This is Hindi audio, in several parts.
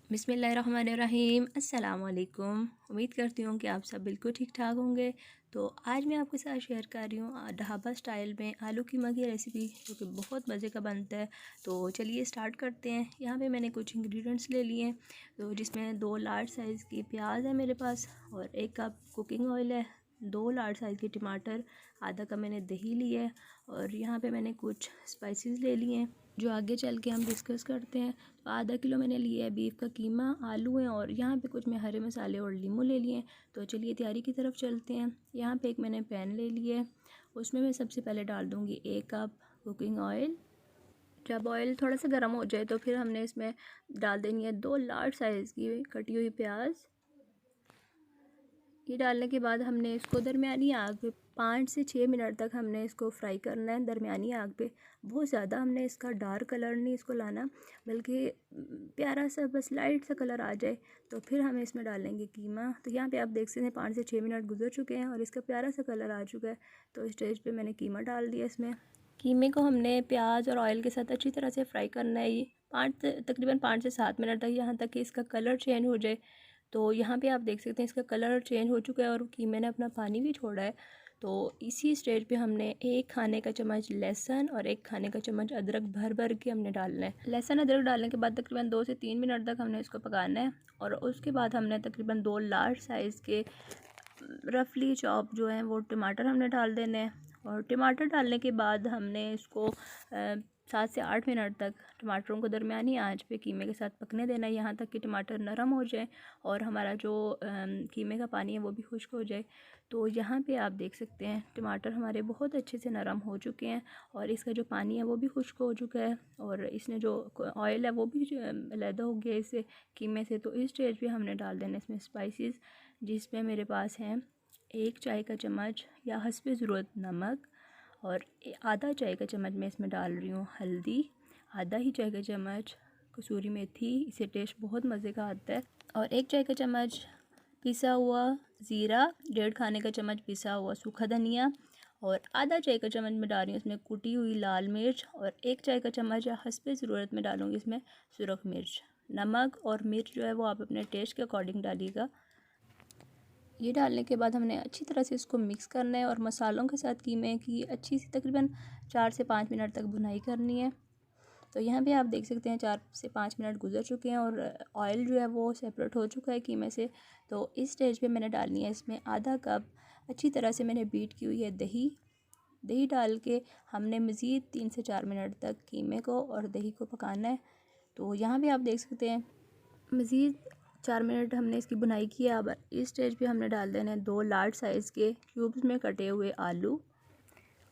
बिस्मिल्लाहिर्रहमानिर्रहीम। अस्सलाम वालेकुम। उम्मीद करती हूँ कि आप सब बिल्कुल ठीक ठाक होंगे। तो आज मैं आपके साथ शेयर कर रही हूँ ढाबा स्टाइल में आलू कीमा की रेसिपी, जो कि बहुत मज़े का बनता है। तो चलिए स्टार्ट करते हैं। यहाँ पे मैंने कुछ इंग्रेडिएंट्स ले लिए हैं, तो जिसमें 2 लार्ज साइज़ की प्याज है मेरे पास, और 1 कप कुकिंग ऑयल है, 2 लार्ज साइज़ के टमाटर, आधा कप मैंने दही लिया है, और यहाँ पे मैंने कुछ स्पाइसेस ले लिए हैं जो आगे चल के हम डिस्कस करते हैं। तो आधा किलो मैंने लिया है बीफ का कीमा, आलू हैं, और यहाँ पे कुछ मैं हरे मसाले और लीमू ले लिए हैं। तो चलिए तैयारी की तरफ चलते हैं। यहाँ पे एक मैंने पैन ले लिया है, उसमें मैं सबसे पहले डाल दूँगी 1 कप कुकिंग ऑयल। जब ऑयल थोड़ा सा गर्म हो जाए तो फिर हमने इसमें डाल देनी है 2 लार्ज साइज़ की कटी हुई प्याज। ये डालने के बाद हमने इसको दरमियानी आग पे 5 से 6 मिनट तक हमने इसको फ्राई करना है, दरमियानी आग पे। बहुत ज़्यादा हमने इसका डार्क कलर नहीं इसको लाना, बल्कि प्यारा सा बस लाइट सा कलर आ जाए, तो फिर हम इसमें डालेंगे कीमा। तो यहाँ पे आप देख सकते हैं 5 से 6 मिनट गुजर चुके हैं और इसका प्यारा सा कलर आ चुका है। तो इस स्टेज पे मैंने कीमा डाल दिया। इसमें कीमे को हमने प्याज और ऑयल के साथ अच्छी तरह से फ्राई करना है। ये तकरीबन 5 से 7 मिनट तक, यहाँ तक कि इसका कलर चेंज हो जाए। तो यहाँ पे आप देख सकते हैं इसका कलर चेंज हो चुका है और कीमे ने अपना पानी भी छोड़ा है। तो इसी स्टेज पे हमने 1 खाने का चम्मच लहसुन और 1 खाने का चम्मच अदरक भर भर के हमने डालना है। लहसुन अदरक डालने के बाद तकरीबन 2 से 3 मिनट तक हमने इसको पकाना है, और उसके बाद हमने तकरीबन 2 लार्ज साइज़ के रफली चॉप जो हैं वो टमाटर हमने डाल देने हैं। और टमाटर डालने के बाद हमने इसको 7 से 8 मिनट तक टमाटरों को दरमियानी आंच पे कीमे के साथ पकने देना है, यहाँ तक कि टमाटर नरम हो जाए और हमारा जो कीमे का पानी है वो भी खुश्क हो जाए। तो यहाँ पे आप देख सकते हैं टमाटर हमारे बहुत अच्छे से नरम हो चुके हैं, और इसका जो पानी है वो भी खुश्क हो चुका है, और इसने जो ऑयल है वो भी अलहदा हो गया इससे कीमे से। तो इस स्टेज पे हमने डाल देना इसमें स्पाइसेस, जिसमें मेरे पास हैं 1 चाय का चम्मच या हस्बे ज़रूरत नमक, और आधा चाय का चम्मच मैं इसमें डाल रही हूँ हल्दी, आधा ही चाय का चम्मच कसूरी मेथी, इससे टेस्ट बहुत मज़े का आता है, और 1 चाय का चम्मच पिसा हुआ ज़ीरा, 1.5 खाने का चम्मच पिसा हुआ सूखा धनिया, और आधा चाय का चम्मच मैं डाल रही हूँ इसमें कुटी हुई लाल मिर्च, और 1 चाय का चम्मच या हस्बे ज़रूरत में डालूँगी इसमें सुरख मिर्च। नमक और मिर्च जो है वो आप अपने टेस्ट के अकॉर्डिंग डालिएगा। ये डालने के बाद हमने अच्छी तरह से इसको मिक्स करना है, और मसालों के साथ कीमे की अच्छी सी तकरीबन 4 से 5 मिनट तक भुनाई करनी है। तो यहाँ पे आप देख सकते हैं 4 से 5 मिनट गुजर चुके हैं और ऑयल जो है वो सेपरेट हो चुका है कीमे से। तो इस स्टेज पे मैंने डालनी है इसमें आधा कप अच्छी तरह से मैंने बीट की हुई है दही। दही डाल के हमने मज़ीद 3 से 4 मिनट तक कीमे को और दही को पकाना है। तो यहाँ पे आप देख सकते हैं मज़ीद 4 मिनट हमने इसकी बुनाई की है। अब इस स्टेज पे हमने डाल देने हैं 2 लार्ज साइज़ के क्यूब्स में कटे हुए आलू।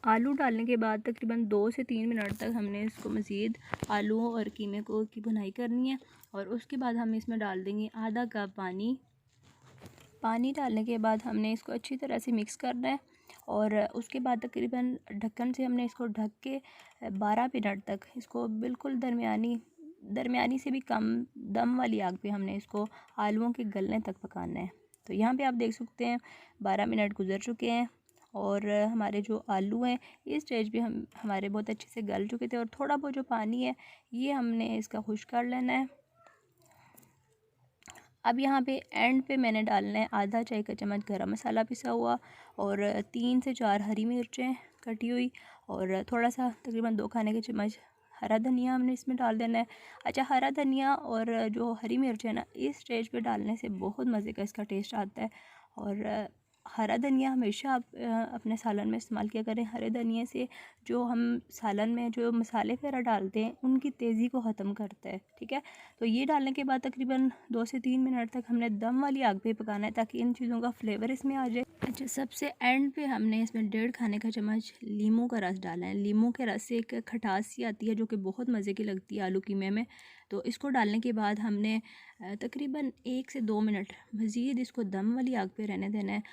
आलू डालने के बाद तकरीबन 2 से 3 मिनट तक हमने इसको मज़ीद आलूओं और कीमे को की बुनाई करनी है, और उसके बाद हम इसमें डाल देंगे आधा कप पानी। पानी डालने के बाद हमने इसको अच्छी तरह से मिक्स करना है, और उसके बाद तकरीबन ढक्कन से हमने इसको ढक के 12 मिनट तक इसको बिल्कुल दरमियानी से भी कम दम वाली आग पे हमने इसको आलूओं के गलने तक पकाना है। तो यहाँ पे आप देख सकते हैं 12 मिनट गुजर चुके हैं, और हमारे जो आलू हैं इस स्टेज पे हमारे बहुत अच्छे से गल चुके थे, और थोड़ा बहुत जो पानी है ये हमने इसका खुश्क कर लेना है। अब यहाँ पे एंड पे मैंने डालना है आधा चाय का चम्मच गरम मसाला पिसा हुआ, और 3 से 4 हरी मिर्चें कटी हुई, और थोड़ा सा तकरीबन 2 खाने के चम्मच हरा धनिया हमने इसमें डाल देना है। अच्छा, हरा धनिया और जो हरी मिर्च है ना, इस स्टेज पे डालने से बहुत मज़े का इसका टेस्ट आता है, और हरा धनिया हमेशा आप अपने सालन में इस्तेमाल किया करें। हरे धनिया से जो हम सालन में जो मसाले वगैरह डालते हैं उनकी तेज़ी को ख़त्म करता है, ठीक है। तो ये डालने के बाद तकरीबन 2 से 3 मिनट तक हमने दम वाली आग पे पकाना है, ताकि इन चीज़ों का फ्लेवर इसमें आ जाए। अच्छा, सबसे एंड पे हमने इसमें 1.5 खाने का चम्मच लीमू का रस डाला है। लीमू के रस से एक खटास सी आती है जो कि बहुत मज़े की लगती है आलू कीमे में। तो इसको डालने के बाद हमने तकरीबन 1 से 2 मिनट मज़ीद इसको दम वाली आग पे रहने देना है,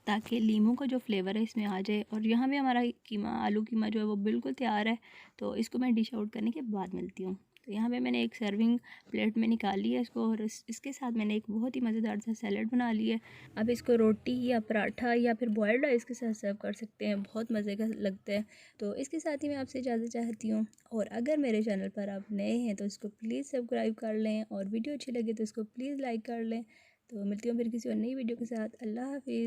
ताकि लीमू का जो फ्लेवर है इसमें आ जाए। और यहाँ पे हमारा कीमा आलू कीमा जो है वो बिल्कुल तैयार है। तो इसको मैं डिश आउट करने के बाद मिलती हूँ। तो यहाँ पे मैंने एक सर्विंग प्लेट में निकाली है इसको, और इसके साथ मैंने एक बहुत ही मज़ेदार सा सैलड बना लिया है। अब इसको रोटी या पराठा या फिर बॉयल्ड राइस के साथ सर्व कर सकते हैं, बहुत मज़े का लगता है। तो इसके साथ ही मैं आपसे इजाज़त चाहती हूँ, और अगर मेरे चैनल पर आप नए हैं तो इसको प्लीज़ सब्सक्राइब कर लें, और वीडियो अच्छी लगे तो इसको प्लीज़ लाइक कर लें। तो मिलती हूँ फिर किसी और नई वीडियो के साथ। अल्लाह हाफ़िज़।